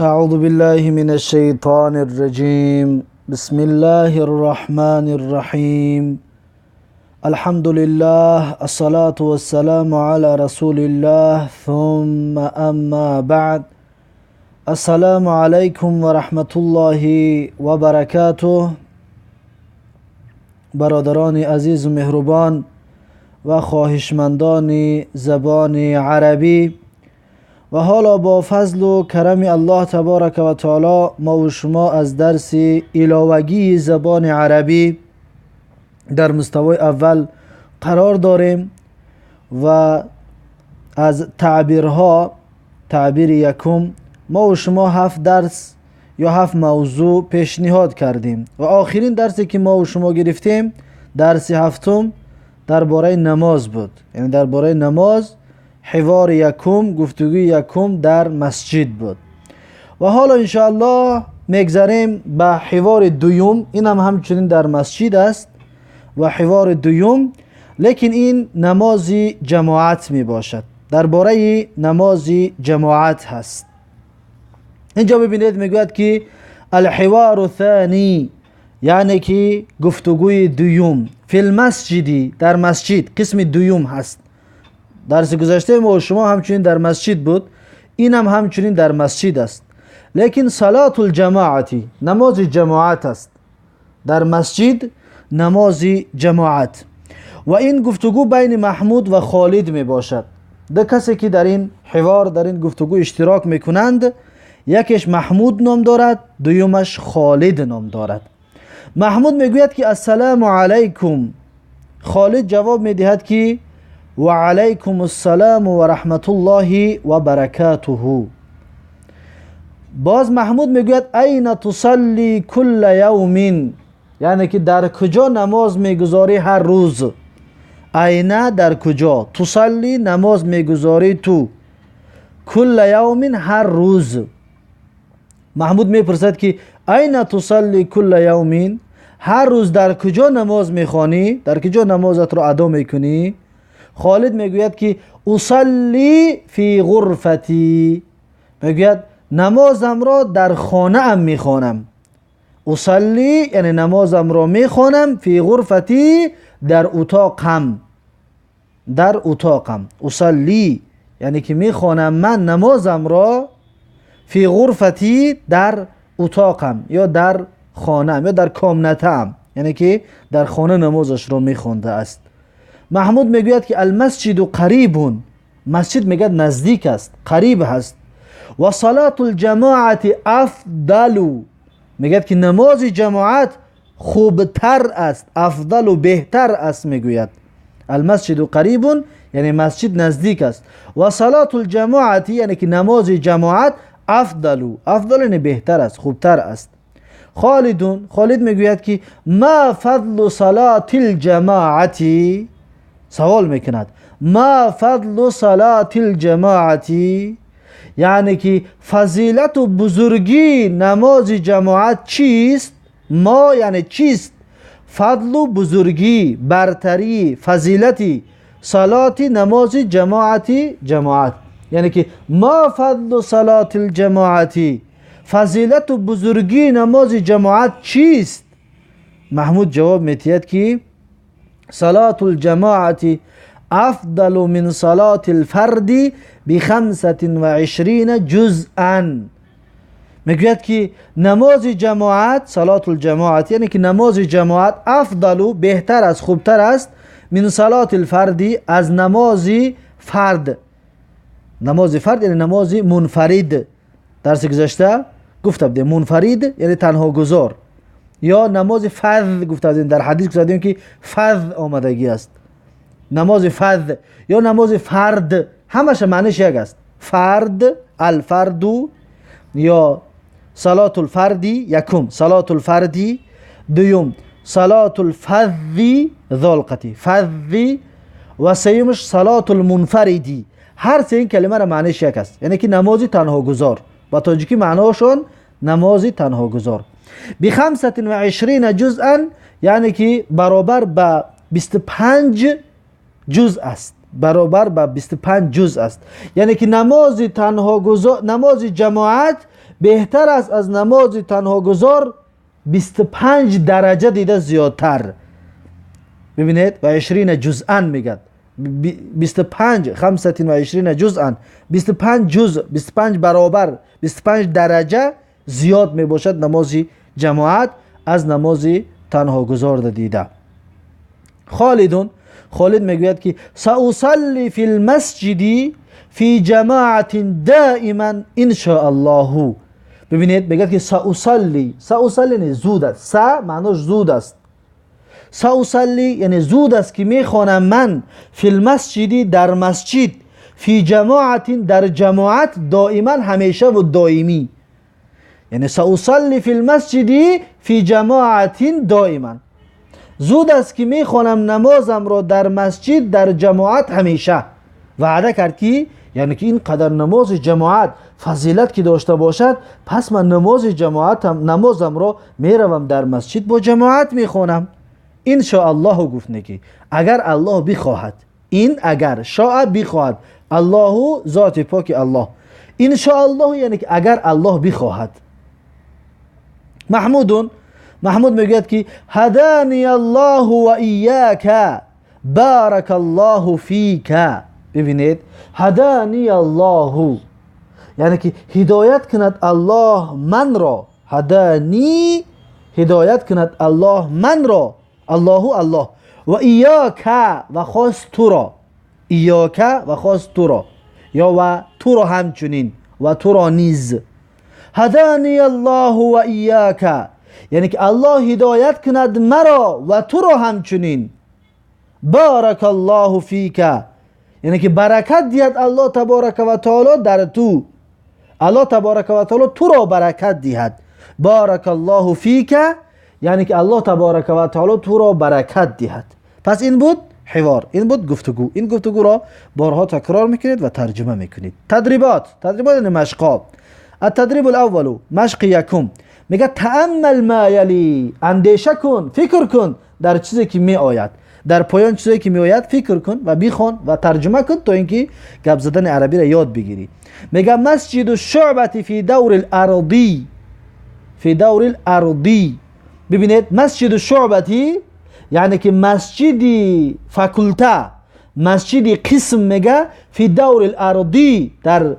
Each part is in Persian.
أعوذ بالله من الشيطان الرجيم. بسم الله الرحمن الرحيم. الحمد لله، الصلاة والسلام على رسول الله، ثم أما بعد. السلام عليكم ورحمة الله وبركاته. برادران عزیز و مهربان و خواهشمندان زبان عربی، و حالا با فضل و کرم الله تبارک و تعالی ما و شما از درس ایلاوگی زبان عربی در مستوی اول قرار داریم و از تعبیرها، تعبیر یکم، ما و شما 7 درس یا 7 موضوع پیشنهاد کردیم و آخرین درسی که ما و شما گرفتیم درس هفتم درباره نماز بود. یعنی درباره نماز، حوار یکم، گفتگوی یکم در مسجد بود. و حالا انشاءالله میگذاریم به حوار دوم. این هم همچنین در مسجد است و حوار دوم، لیکن این نماز جماعت می باشد. درباره نماز جماعت هست. اینجا ببینید میگوید که الحوار الثانی، یعنی که گفتگوی دوم، فی المسجدی، در مسجد، قسم دوم هست. درس گذشته ما و شما همچنین در مسجد بود، این هم همچنین در مسجد است، لیکن صلات الجماعتی، نماز جماعت است در مسجد، نماز جماعت. و این گفتگو بین محمود و خالد می باشد. دو کسی که در این حوار، در این گفتگو اشتراک می کنند، یکیش محمود نام دارد، دویمش خالد نام دارد. محمود می گوید که السلام علیکم. خالد جواب می دهد که و علیکم السلام و رحمت الله و برکاته. باز محمود میگوید این تصلی کل یوم، یعنی که در کجا نماز میگذاری هر روز. این در کجا، تصلی نماز میگذاری تو، کل یوم هر روز. محمود میپرسد که این تصلی کل یوم، هر روز در کجا نماز میخوانی، در کجا نمازت رو ادا میکنی؟ خالد میگوید که اصلی فی غرفتی، میگوید نمازم را در خانه ام میخوانم. اصلی یعنی نمازم را میخوانم، فی غرفتی در اتاقم، در اتاقم. اصلی یعنی که میخوانم من نمازم را، فی غرفتی در اتاقم یا در خانه یا در کامنتم، یعنی که در خانه نمازش را میخوانده است. محمود میگوید که المسجد قریب، مسجد میگه نزدیک است، قریب هست. و صلات الجماعت افضل، میگه که نماز جماعت خوبتر است، افضل و بهتر است. میگوید المسجد قریب یعنی مسجد نزدیک است، و صلات الجماعت یعنی که نماز جماعت افضل، افضل یعنی بهتر است، خوبتر است. خالد میگوید که ما فضل صلات الجماعتی، سوال میکند ما فضل صلات الجماعتی، یعنی که فضیلت و بزرگی نماز جماعت چیست؟ ما یعنی چیست؟ فضل و بزرگی، برتری، فضیلتی صلاتی نماز جماعت، یعنی که ما فضل صلات الجماعتی، فضیلت و بزرگی نماز جماعت چیست؟ محمود جواب میتید که صلات الجماعت افضل من صلات الفرد ب25 جزءا. میگوید که نماز جماعت، صلات الجماعت یعنی که نماز جماعت افضل، بهتر است، خوبتر است، من صلات الفرد، از نماز فرد. نماز فرد یعنی نماز منفرد. درس گذشته گفته بودیم منفرد یعنی تنها گذار، یا نماز فرض گفته بودیم، در حدیث گفته بودیم که فرض آمدگی است. نماز فرض یا نماز فرد همش معنیش یک است. فرد، الفرد، یا صلات الفردی یکم، صلات الفردی دوم، صلات الفردی ذالقتی فردی، و سیومش صلات المنفردی. هر سه این کلمه را معنیش یک است، یعنی که نماز تنها گذار. با تاجیکی معناشون نماز تنها گذار. ب25 جزءا یعنی که برابر به 25 جزء است، برابر به 25 جزء است. یعنی که نماز تنها گذار، نماز جماعت بهتر است از نماز تنها گذار 25 درجه دیده زیادتر. ببینید و 20 جزءا میگد 25 25 جزءا 25 جزء 25 برابر 25 درجه زیاد می باشد نماز جماعت از نماز تنها گذار دیده. خالد میگوید که سأصلي في المسجد في جماعت دائما ان شاء الله. ببینید میگه که سأصلي یعنی زود است. معناش زود است. سأصلي یعنی زود است که میخوانم من فی المسجد در مسجد، فی جماعت در جماعت، دائما همیشه و دائمی. یعنی سأصلي فی المسجد فی جماعت دائما، زود است که میخوانم نمازم را در مسجد در جماعت همیشه. وعده کرد که یعنی که این قدر نماز جماعت فضیلت که داشته باشد، پس من نمازم را میروم در مسجد با جماعت میخوانم. ان شاء الله گفت نگی اگر الله بخواهد. این اگر شاء بخواهد، الله ذات پاک الله. ان شاء الله یعنی که اگر الله بخواهد. محمود میگوید که هدانی الله و ایاک بارک الله فیک. ببینید هدانی الله یعنی که هدایت کند الله من را. هدانی هدایت کند الله من را، الله و ایاک و خاص تو را، ایاک و خاص تو را، یا و تو را همچنین و تو را نیز. هدانی الله و ایاک یعنی که الله هدایت کند مرا و تو را همچنین. بارک الله فیک یعنی که برکت دهد الله تبارک و تعالی در تو. الله تبارک و تعالی تو را برکت دهد. بارک الله فیک یعنی که الله تبارک و تعالی تو را برکت دهد. پس این بود حوار، این بود گفتگو. این گفتگو را بارها تکرار میکنید و ترجمه میکنید. تدریبات یعنی مشقا. التدریب الاول مشق یکم میگه تأمل ما یلی، اندیشه کن، فکر کن در چیزی که می آید، در پایان چیزی که می آید فکر کن و بخوان و ترجمه کن تا اینکه گپ زدن عربی را یاد بگیری. میگه مسجد الشعبة فی دور الارضی، فی دور الارضی. ببینید مسجد الشعبة یعنی که مسجد فاکولته، مسجد قسم میگه فی دور الارضی در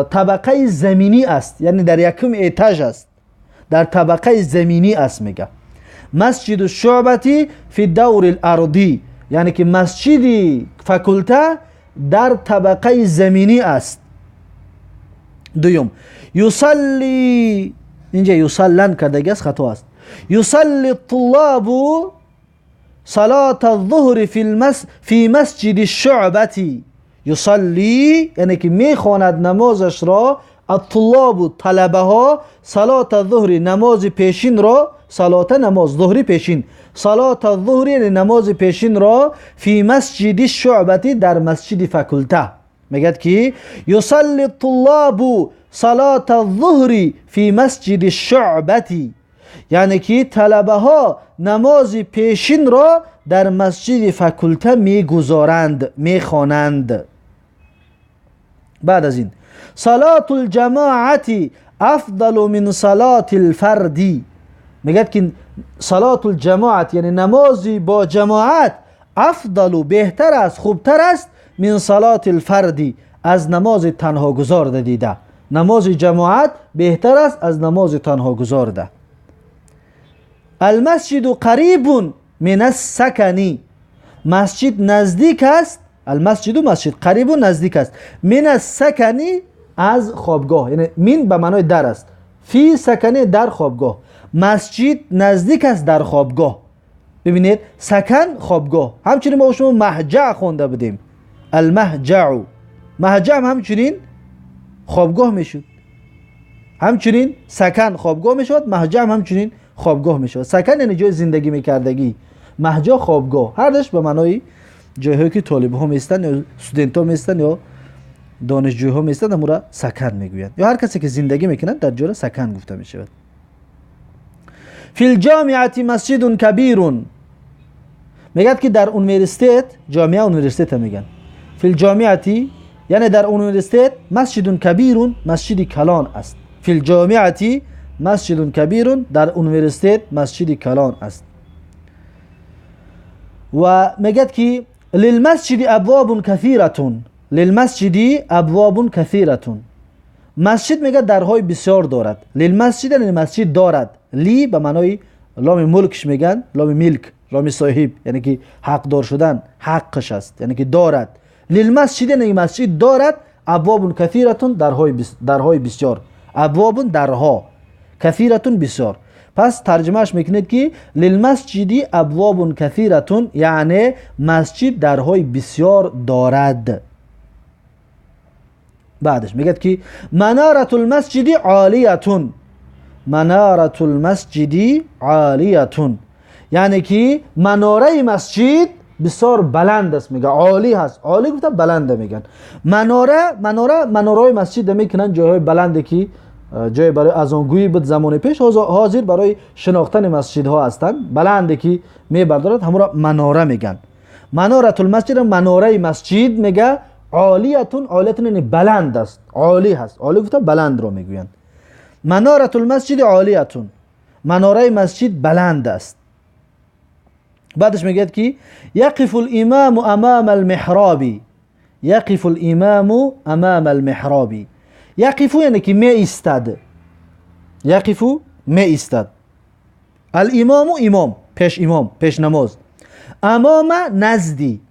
طبقه زمینی است، یعنی در یکم ایتاژ است، در طبقه زمینی است. میگه مسجد الشعبة فی دور الارضی یعنی که مسجد فاکولته در طبقه زمینی است. دوم یصلی، اینجا یصلن کردگی است، خطا است. یصلی الطلاب صلاة الظهر فی مسجد الشعبة. یصلی یعنی که میخواند نمازش را، الطلاب طلبه ها، صلاة الظهر نماز پیشین را، صلاة نماز ظهری پیشین، صلاة الظهر یعنی نماز پیشین را، فی مسجد الشعبة در مسجد فاکولته. میگد که یصلی الطلاب صلاة الظهر فی مسجد الشعبة یعنی که طلبه ها نماز پیشین را در مسجد فاکولته میگذارند، میخوانند. بعد از این صلاة الجماعة افضل من صلاة الفرد. میگد که صلاة الجماعت یعنی نمازی با جماعت افضل بهتر است، خوبتر است، من صلاة الفرد از نماز تنها گذار دیده. نماز جماعت بهتر است از نماز تنها گذار ده. المسجد قریب من السکن مسجد نزدیک است. المسجد مسجد قریب نزدیک است. من السکن از خوابگاه، یعنی من به معنای در است. فی سکن در خوابگاه. مسجد نزدیک است در خوابگاه. ببینید سکن خوابگاه. همچنین ما شما محجع خونده بودیم. المحجع، محجع همچنین خوابگاه میشد. همچنین سکن خوابگاه میشد، محجع همچنین خوابگاه میشد. سکن یعنی جای زندگی میکردگی، محجع خوابگاه. هر دوش به معنای جایی که طالب ها میستن یا استودنت ها میستن یا دانشجوی ها میستن، همون را سکن میگویند، یا هر کسی که زندگی میکنند در جای سکن گفته میشود. فی الجامعه مسجد کبیر، میگد که در اونیورسیته، جامعه اونیورسیته میگن. فی الجامعه یعنی در اونیورسیته مسجد کبیر مسجد کلان است. فی الجامعه مسجد کبیر، در یونیورسیته مسجد کلان است. و میگد که للمسجد ابواب کثیره، للمسجد ابواب کثیره، مسجد میگه درهای بسیار دارد. للمسجد یعنی مسجد دارد. لی به معنای لام ملکش میگن، لام ملک، لام صاحب، یعنی که حق دار شدن، حقش است، یعنی که دارد. للمسجد یعنی مسجد دارد ابواب کثیره، درهای بسیار. ابواب درها، کثیره بسیار. پس ترجمهش میکنید که للمسجد ابواب کثیره، یعنی مسجد درهای بسیار دارد. بعدش میگه که منارة المسجد عالیه، منارة المسجد عالیه، یعنی که مناره مسجد بسیار بلند است. میگه عالی هست، عالی گفته بلنده میگن. مناره مسجد میکنن جای بلنده که جای برای اذانگویی بود زمان پیش، حاضر برای شناختن مسجد ها هستند، بلنده که میبردارد، همون را مناره میگن. منارة المسجد، مناره مسجد میگه عالیتون، عالیتون یعنی بلند است، عالی هست، عالی گفته بلند رو میگویند. منارة المسجد عالیتون، مناره مسجد بلند است. بعدش میگه که یقف الامام امام المحراب، یقف الامام امام المحراب. یقف یعنی که می ایستد، یقف می ایستد. الامام امام، پیش امام، پیش نماز. امام نزدی.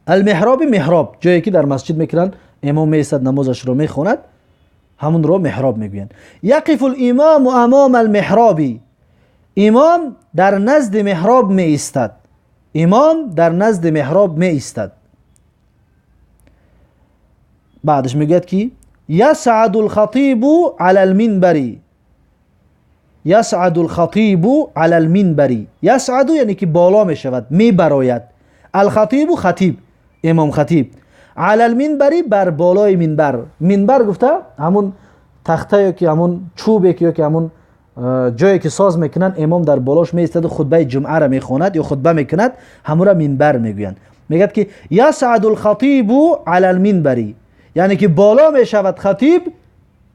المحراب محراب، جایی که در مسجد میکنن امام میستد نمازش رو میخوند، همون رو محراب میگوین. یقف الامام امام المحراب، امام در نزد محراب میستد، امام در نزد محراب میستد. بعدش میگه که یصعد الخطیب علی المنبر، یصعد الخطیب علی المنبر. یصعد یعنی که بالا میشود، میبراید. الخطیب خطیب، امام خطیب. علی المنبر بر بالای منبر. منبر گفته همون تخته که همون چوبه که همون جایی که ساز میکنن، امام در بالاش میایستد خطبه جمعه را میخواند یا خطبه میکند، همون را منبر میگویند. میگه که یصعد الخطیب علی المنبر، یعنی که بالا میشود خطیب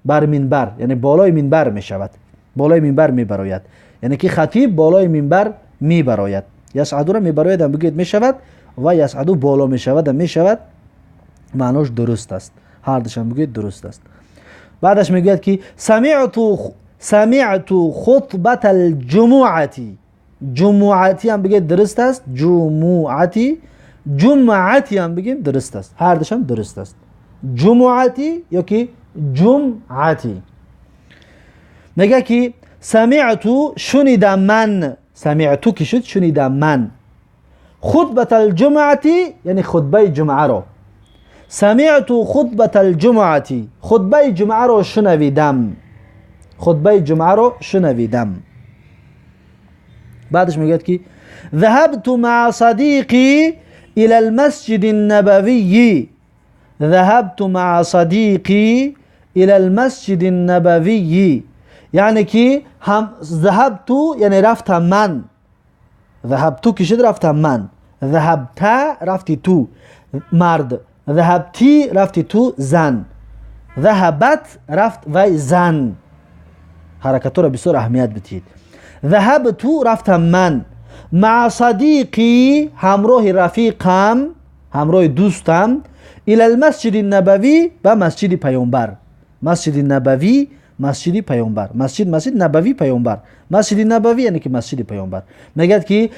بر منبر، یعنی بالای منبر میشود، بالای منبر میبراید، یعنی که خطیب بالای منبر میبراید. یصعد را میبراید هم بگید میشود، و یصعد بالا میشود هم میشود، معناش درست است، هر دوشم بگید درست است. بعدش میگوید که سمعت خطبه الجمعتی، جمعتی هم بگید درست است، جمعتی، جمعتی هم بگیم درست است، هر دوشم درست است. جمعتی یا که جمعتی. میگه که سمعتو شنیدم من، سمعتو که شد شنیدم من. خطبه الجمعتی یعنی خطبه جمعه رو. سمعتو خطبه الجمعتی، خطبه جمعه رو شنویدم، خطبه جمعه رو شنویدم. بعدش میگه که ذهبت مع صديقي الى المسجد النبوي، ذهبت مع صديقي الى المسجد النبوي، یعنی که هم ذهبت یعنی رفتم من، ذهبت که شد رفتم من، ذهبت رفتی تو مرد، ذهبتی رفتی تو زن، ذهبت رفت وی زن. حرکت را بسیار اهمیت بدید. ذهبت رفتم من، مع صدیقی همراه رفیقم، همراه دوستم، الى المسجد النبوی به مسجد پیامبر. مسجد نبوی مسجد پیامبر، مسجد نبوی پیامبر، مسجد نبوی یعنی که مسجد پیامبر. میگه که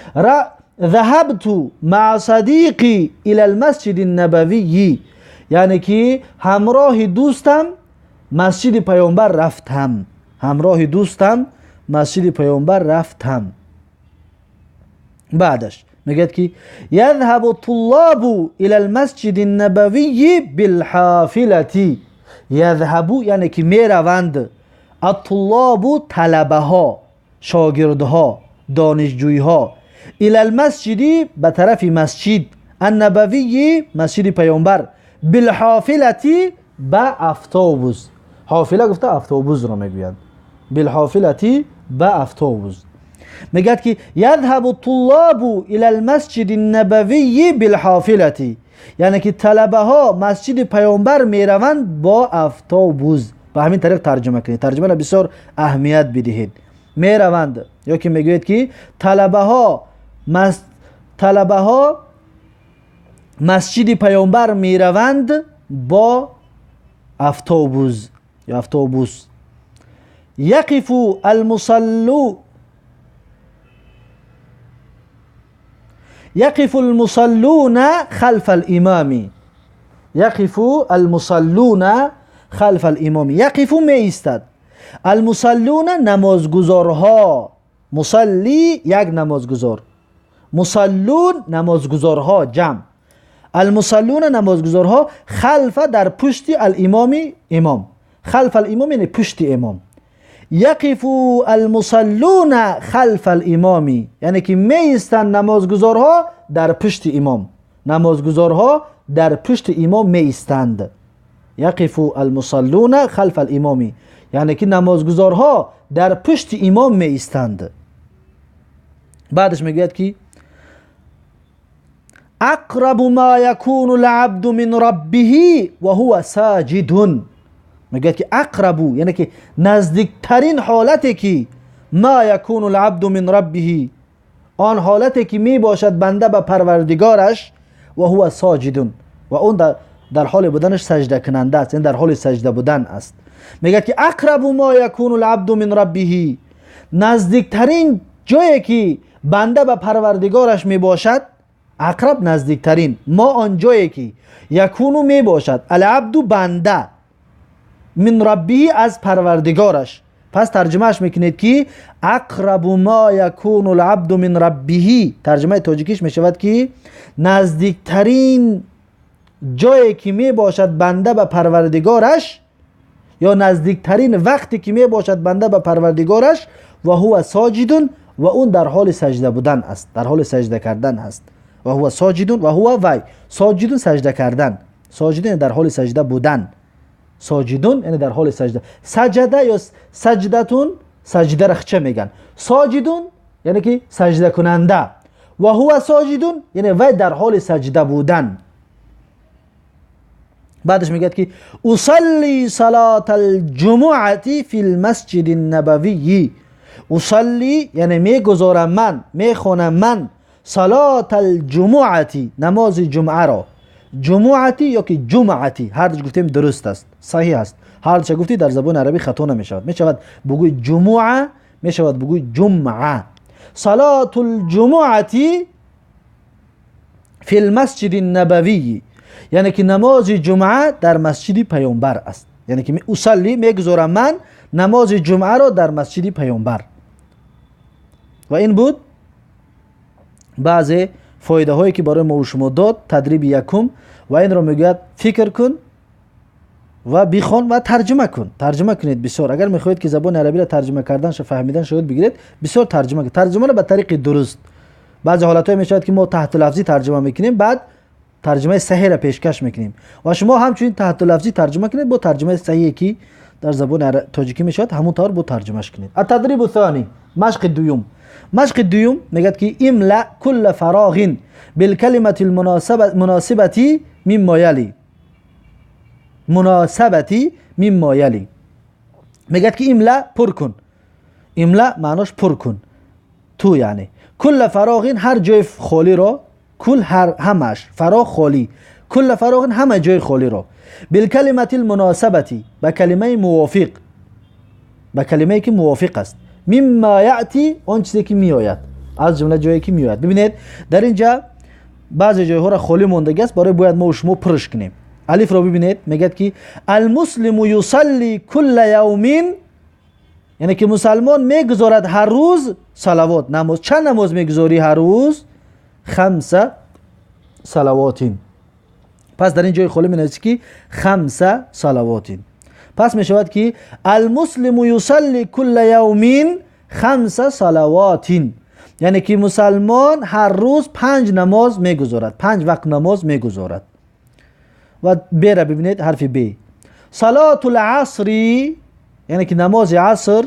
ذهبت مع صدیقی الى المسجد النبوی، یعنی که همراه دوستم مسجد پیامبر رفتم، همراه دوستم مسجد پیامبر رفتم. بعدش میگه که یذهب الطلاب الى المسجد النبوی بالحافله، یذهب یعنی که میروند، الطلاب طلبه ها، شاگردها، دانشجویها، الى المسجد به طرف مسجد، النبوی مسجد پیامبر، بالحافله به اتوبوس. حافله گفته اتوبوس رو میگویند، بالحافله به اتوبوس. میگه که یذهب الطلاب الى المسجد النبوی بالحافله، یعنی که طلبه ها مسجد پیامبر میروند با اتوبوس، به همین طریق ترجمه کنید. ترجمه را بسیار اهمیت بدهید. می روند، یا که میگوید که طلبه ها مسجد پیامبر می روند با اتوبوس یا اتوبوس. یقف المصلون خلف الامام. یقف المصلون خلف الامام. یقف می ایستد. المصلون نمازگزارها. مصلی یک نمازگزار، مصلون نمازگزارها جمع. المصلون نمازگزارها خلف در پشت الامام امام. خلف الامام یعنی پشت امام. یقف المصلون خلف الامام یعنی که می ایستند نمازگزارها در پشت امام. نمازگزارها در پشت امام می ایستند. یقف المصلون خلف الامام یعنی که نمازگزارها در پشت امام می ایستند. بعدش میگوید که اقرب ما یکون العبد من ربه و هو ساجد. میگوید که اقرب یعنی که نزدیکترین حالتی که ما یکون العبد من ربه، آن حالتی که می باشد بنده به پروردگارش، و هو ساجد و اون در حال بودنش سجده کننده است، یعنی در حال سجده بودن است. میگه که اقرب ما یکون العبد من ربه، نزدیکترین جایی که بنده به پروردگارش می باشد، اقرب نزدیکترین، ما آن جایی که یکونو می باشد العبد بنده من ربه از پروردگارش. پس ترجمهش میکنید که اقرب ما یکون العبد من ربه، ترجمه تاجیکیش میشود که نزدیکترین جایی که می باشد بنده به پروردگارش، یا نزدیکترین وقتی که می باشد بنده به پروردگارش، و هو ساجد و اون در حال سجده بودن است، در حال سجده کردن است. و هو ساجد و هو وی ساجد سجده کردن، ساجد یعنی در حال سجده بودن، ساجدون یعنی در حال سجده. سجده یا سجدتون، سجده رخچه میگن. ساجدون یعنی که سجده کننده، و هو ساجدون یعنی وی در حال سجده بودن. بعدش میگه که اصلی صلات الجمعه فی المسجد النبوی. اصلی یعنی میگذارم من، میخوانم من، صلات الجمعه نماز جمعه را. جمعتی یا که جمعتی، هر دو گفتیم درست است، صحیح است. هر دو گفتی در زبان عربی خطا نمیشود. میشود بگوی جمعه، میشود بگوی جمعه. صلات الجمعه فی المسجد النبوی یعنی که نماز جمعه در مسجد پیامبر است. یعنی که اصلی میگذارم من نماز جمعه را در مسجد پیامبر. و این بود بعضی فایده هایی که برای ما و شما داد. تدریب یکم، و این را میگوید فکر کن و بخوان و ترجمه کن. ترجمه کنید بسیار. اگر میخواهید که زبان عربی را ترجمه کردنش فهمیدن شاید بگیرید، بسیار ترجمه کنید. ترجمه را به طریق درست. بعضی حالت های میشود که ما تحت لفظی ترجمه میکنیم، بعد ترجمه صحیح را پیشکش میکنیم، و شما همچنین تحت لفظی ترجمه کنید با ترجمه صحیحی که در زبان تاجیکی میشود، همون طور با ترجمهش کنید. التدریب الثانی، مشق دوم. مشق دوم میگه که املا کل فراغ بالکلمه المناسبه مما یلی. مناسبتی مما یلی میگه که املا پر کن. املا معناش پر کن، تو یعنی کل فراغ هر جای خالی را، کل همش فراغ خالی، کل فراغ همه جای خالی را، بالکلمه المناسبه با کلمه موافق، با کلمه که موافق است، مما یاتی اون چیزی که میآید، از جمله جایی که میآید. ببینید در اینجا بعضی جایها را خالی ماندگی است، برای باید ما و شما پرش کنیم. الف را ببینید میگه که المسلم یصلی کل یوم، یعنی که مسلمان میگذارد هر روز صلوات، نماز. چند نماز میگذاری هر روز؟ 5 صلوات. پس در این جای خالی مینویسید که 5 صلوات. پس میشود که المسلم یصلی کل یوم 5 صلوات، یعنی که مسلمان هر روز 5 نماز میگذارد، 5 وقت نماز میگذارد. و ب را ببینید، حرف ب. صلات العصر یعنی که نماز عصر،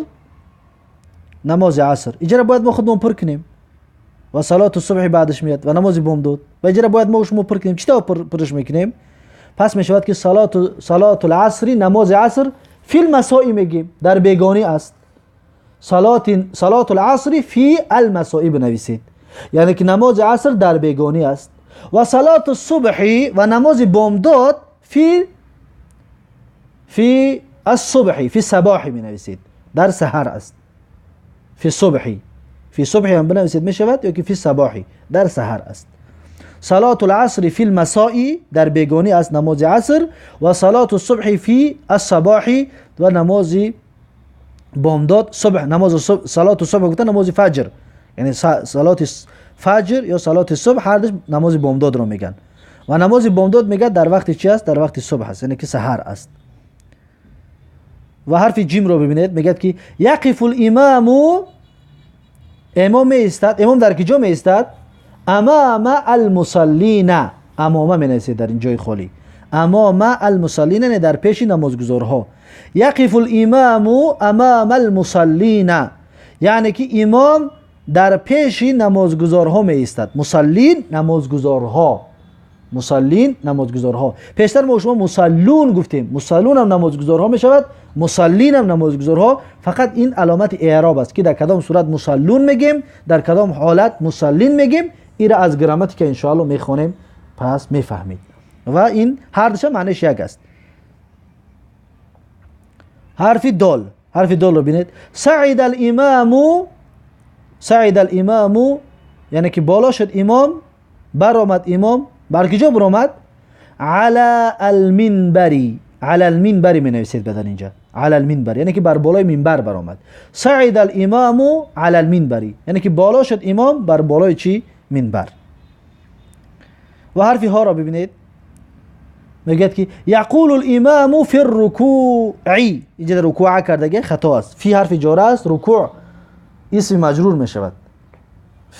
نماز عصر اینجا باید ما خودمون پر کنیم. و صلات الصبح بعدش میاد و نماز بامداد، و اینجا باید ما شما پر کنیم. چطور پرش میکنیم؟ پس میشود که صلات العصر، نماز عصر، فی المساء میگیم در بیگانی است. صلات العصر فی المساء بنویسید، یعنی که نماز عصر در بیگانی است. و صلات الصبح و نماز بامداد فی الصبح، فی صباح می نویسید، در سحر است. فی صبحی، فی صبحی هم بنویسید می شود، یا که فی صباحی در سحر است. صلات العصر فی المساء در بیگانی است نماز عصر، و صلات الصبح فی الصباح و نماز بامداد صبح. نماز صبح، صلات الصبح گفتن نماز فجر، یعنی صلات فجر یا صلات صبح هر نماز بامداد رو میگن. و نماز بامداد میگه در وقت چی است؟ در وقت صبح است، یعنی که سحر است. و حرف جیم رو ببینید، میگه که یقف الامام، امام می ایستد. امام در کجا می ایستد؟ امام المصلین، امام می نویسید در این جای خالی، امام المصلین، یعنی در پیش نمازگزارها. یقف الامام امام المصلین، یعنی که امام در پیش نمازگزارها می ایستد. مصلین نمازگزارها، مصلین نمازگزارها. پیشتر ما شما مصلون گفتیم، مصلون هم نمازگزارها می شود، مصلین هم نمازگزارها. فقط این علامت اعراب است که در کدام صورت مصلون میگیم، در کدام حالت مصلین میگیم. این را از گرامتی که انشاءالله میخوانیم پس میفهمید. و این هر دوش معنیش یک است. حرف دال، حرف دال رو بینید. صعد الامام، صعد الامام یعنی که بالا شد امام، برآمد امام. بر کجا برآمد؟ علی المنبری، علی المنبری می نویسید بدن اینجا، علی المنبر یعنی که بر بالای منبر برآمد. صعد الامام علی المنبری یعنی که بالا شد امام بر بالای چی؟ منبر. و حرف ها را ببینید، میگه که یقول الامام فی الرکوع، اینجا رکوع کردگی خطا است. فی حرف جاره است، رکوع اسم مجرور می شود.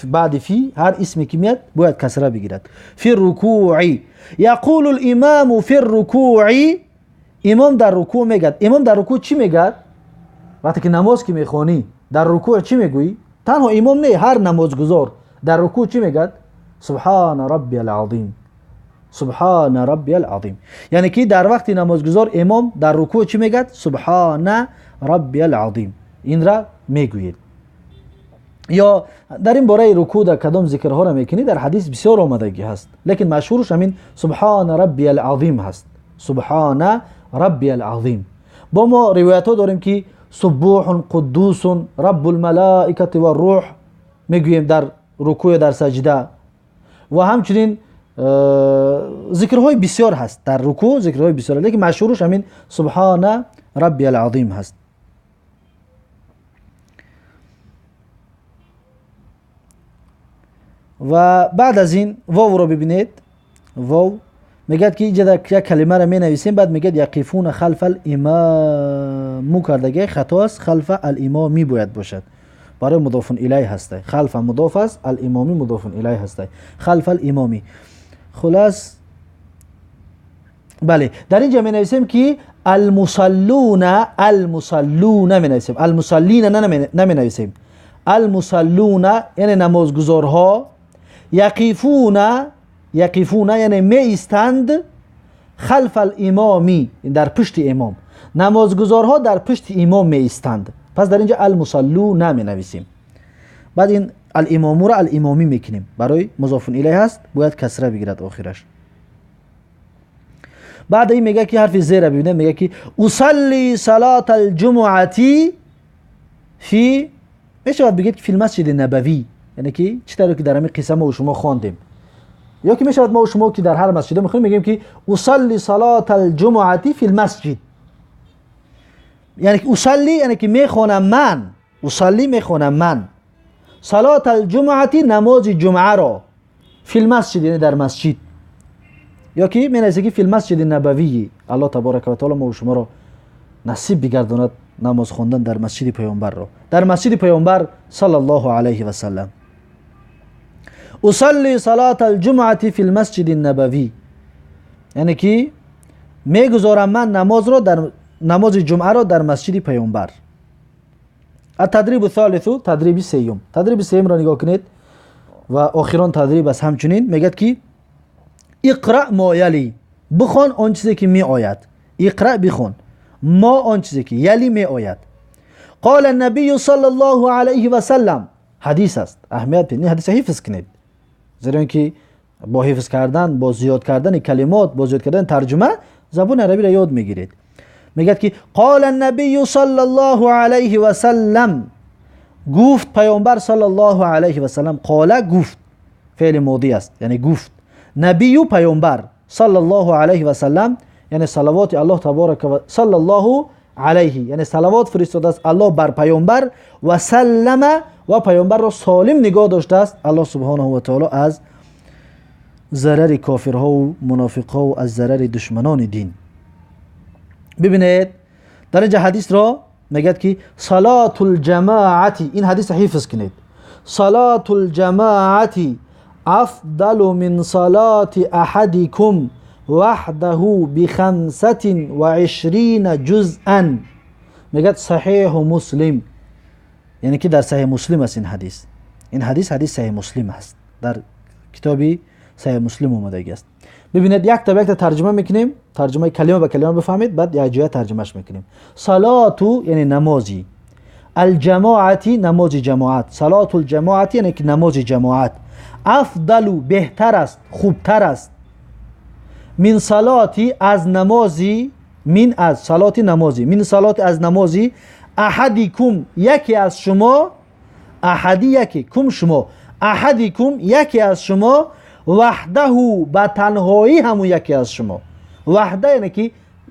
بعد فی هر اسمی که میاد باید کسره بگیرد. فی الرکوع، یقول الامام فی الرکوع، امام در رکوع میگد. امام در رکوع چی میگد؟ وقتی که نماز که میخوانی در رکوع چی میگویی؟ تنها امام نه، هر نمازگزار در رکوع چی میگد؟ سبحان ربی العظیم، سبحان ربی العظیم. یعنی که در وقت نمازگزار امام در رکوع چی میگد؟ سبحان ربی العظیم. این را میگوید. یا در این باره رکوع در کدام ذکرها را میکنی؟ در حدیث بسیار آمدگی هست، لیکن مشهورش همین سبحان ربی العظیم هست. سبحان ربی العظیم. با ما روایت ها داریم که سبوح قدوس رب الملائکه و الروح میگوییم در رکوع در سجده. و همچنین ذکرهای بسیار هست در رکوع، ذکرهای بسیار، لیکن مشهورش همین سبحان ربی العظیم هست. و بعد از این واو رو ببینید. واو میگه که اینجا یک کلمه رو می نویسیم، بعد میگه یقفون خلف الامام کردگی خطا است. خلف الامامی باید باشد، برای مضاف الیه هسته. خلف مضاف است، الامامی مضاف الیه هسته. خلف الامامی. خلاص بله، در اینجا می نویسیم که المصلون، المصلون می نویسیم، المصلین نمی نویسیم. المصلون یعنی نمازگزارها. یقفون، یقفون یعنی می ایستند. خلف الامامی در پشت امام، نمازگزارها در پشت امام می ایستند. پس در اینجا المصلون نمی نویسیم. بعد این الامامو را الامامی میکنیم، برای مضاف الیه هست باید کسره بگیرد آخرش. بعد این میگه که حرف زیر ببینید، میگه که اصلی صلات الجمعه فی، میشود بگید که فی المسجد نبوی، یعنی که چطوری که در همین قصه ما و شما خواندیم، یا که میشود ما و شما که در هر مسجد میخونیم میگیم که اصلی صلات الجمعه فی المسجد، یعنی که اصلی یعنی که میخوانم من، اصلی میخوانم من صلات الجمعه نماز جمعه را، فی المسجد یعنی در مسجد، یا که می نویسه که فی المسجد نبوی. الله تبارک و تعالی ما و شما را نصیب بگرداند نماز خواندن در مسجد پیامبر را، در مسجد پیامبر صلی الله علیه و سلم. اصلی صلات الجمعه فی المسجد النبوی، یعنی که میگذارم من نماز را در نماز جمعه را در مسجد پیامبر. التدریب الثالث، تدریب سیوم. تدریب سیوم را نگاه کنید و آخران تدریب است. همچنین میگه که اقرأ ما یلی، بخوان آن چیزی که می آید. اقرأ بخوان، ما آن چیزی که یلی می آید. قال النبی صلی الله علیه و سلم، حدیث است، اهمیت این حدیث حفظ کنید، زیرا اینکه با حفظ کردن، با زیاد کردن کلمات، با زیاد کردن ترجمه زبان عربی را یاد میگیرید. میگه که قال النبی صلی الله علیه و سلم، گفت پیامبر صلی الله علیه و سلم. قال گفت، فعل ماضی است یعنی گفت. نبی و پیامبر صلی الله علیه و سلم یعنی صلوات الله تبارک و صلی الله علیه یعنی صلوات فرستاده است الله بر پیامبر، و سلم و پیامبر را سالم نگاه داشته است الله سبحانه و تعالی از ضرر کافرها و منافقها و از ضرر دشمنان دین. ببینید در اینجا حدیث را میگه که صلات الجماعتی، این حدیث حفظ کنید، صلات الجماعتی افضل من صلات احدکم وحده ب25 جزءا. میگه صحیح مسلم، یعنی که در صحیح مسلم است این حدیث. این حدیث صحیح مسلم است، در کتابی صحیح مسلم اومده است. ببینید یک تا یک ترجمه میکنیم، ترجمه کلمه به کلمه بفهمید، بعد یک جای ترجمهش میکنیم. صلاتو یعنی نمازی، الجماعتی نماز جماعت، صلات الجماعتی یعنی که نماز جماعت، افضل بهتر است، خوبتر است، من صلاتی از نمازی، من از صلاتی نمازی، من صلات از نمازی، احدیکم یکی از شما، احدی یکی، کم شما، احدیکم یکی از شما، وحده با تنهایی همون یکی از شما، وحده یعنی که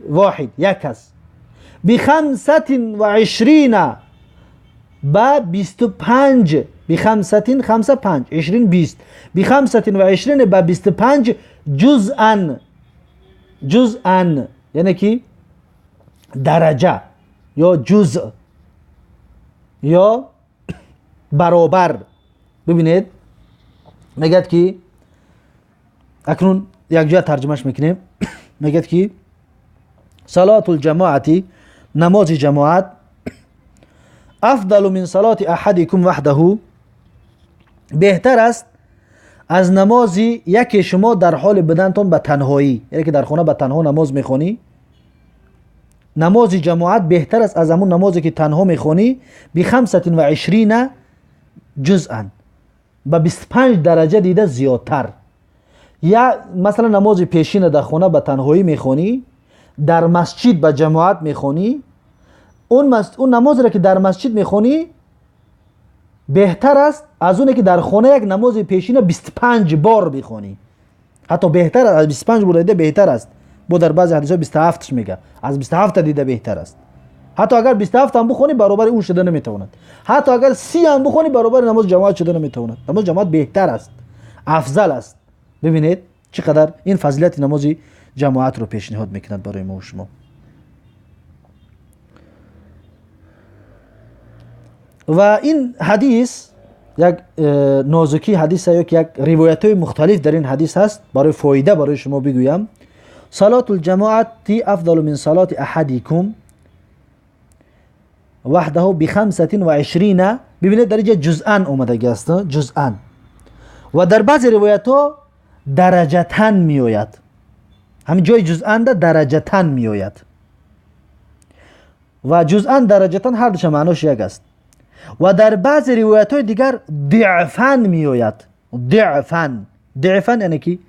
واحد یک است، ب25 با 25 ب25 5 20 20 ب25 با 25 جزءا، جزءا یعنی که درجه یا جزء یا برابر. ببینید میگه که اکنون یک جا ترجمهش میکنیم، میگه که صلات الجماعتی نماز جماعت افضل من صلات احدکم وحده بهتر است از نمازی یکی شما در حال بدنتون به تنهایی، یعنی که در خانه به تنها نماز میخونی، نماز جماعت بهتر است از همون نمازی که تنها میخونی، ب25 جزءا با 25 درجه دیده زیادتر. یا مثلا نماز پیشین در خانه به تنهایی میخونی، در مسجد به جماعت میخونی، اون نماز را که در مسجد میخونی بهتر است از اونه که در خانه یک نماز پیشین 25 بار بخونی، حتی بهتر است، از 25 بار دیده بهتر است. با در بعضی حدیث ها 27 میگه، از 27 دیده بهتر است. حتی اگر 27 هم بخونی برابر اون شده نمیتواند، حتی اگر 30 هم بخونی برابر نماز جماعت شده نمیتواند. نماز جماعت بهتر است، افضل است. ببینید چقدر این فضیلت نماز جماعت رو پیشنهاد میکند برای ما و شما. و این حدیث یک نازکی حدیث است، یک روایت های مختلف در این حدیث هست. برای فایده برای شما بگویم، صلات الجماعت افضل من صلات احدکم وحده ب25. ببینید در اینجا جزءا اومده است، جزءا، و در بعض روایت ها درجتاً می آید. همین جای جزءا درجتاً می آید و جزءا درجتاً هر دوش معناش یک است. و در بعض روایت های دیگر ضعفاً می آید. ضعفاً یعنی که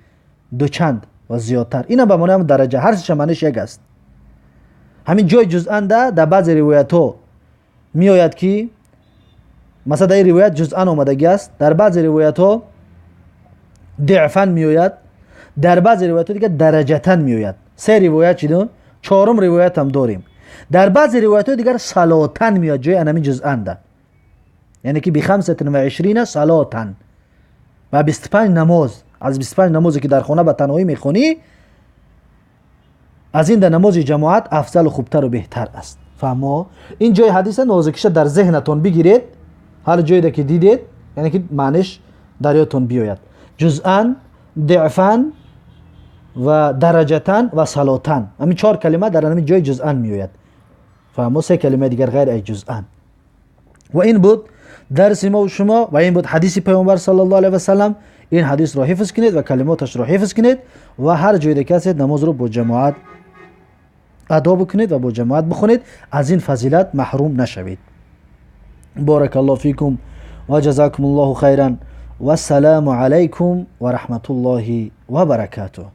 دو چند و زیادتر. اینا به معنی درجه، هر دوش معناش یک است. همین جای جزءا در بعض روایت ها می آید که مثلا در این روایت جزءا اومدگی است، در بعض روایت ها ضعفاً می آید، در بعض روایت ها دیگه درجتاً می آید. سه روایت چیدون، چهارم روایت هم داریم. در بعض روایت ها دیگر صلاتاً می آید، جای انمی جزءا ده، یعنی که ب25 صلاتاً و 25 نماز، از 25 نمازی که در خانه به تنهایی میخونی، از این در نماز جماعت افضل و خوبتر و بهتر است. فهمو؟ این جای حدیث نازکیش در ذهنتون بگیرید، هر جایی که دیدید یعنی که معنیش در یادتون بیاید. جزءا، ضعفاً و درجتاً و صلاتاً، همین 4 کلمه در همین جای جزءا میآید. فهمو؟ 3 کلمه دیگر غیر از جزءا. و این بود درس ما و شما، و این بود حدیث پیامبر صلی الله علیه و سلم. این حدیث را حفظ کنید و کلماتش را حفظ کنید و هر جایی که هستید نماز رو با جماعت ادا بکنید و با جماعت بخونید، از این فضیلت محروم نشوید. بارک الله فیکم و جزاکم الله خیرا و السلام علیکم و رحمت الله و برکاته.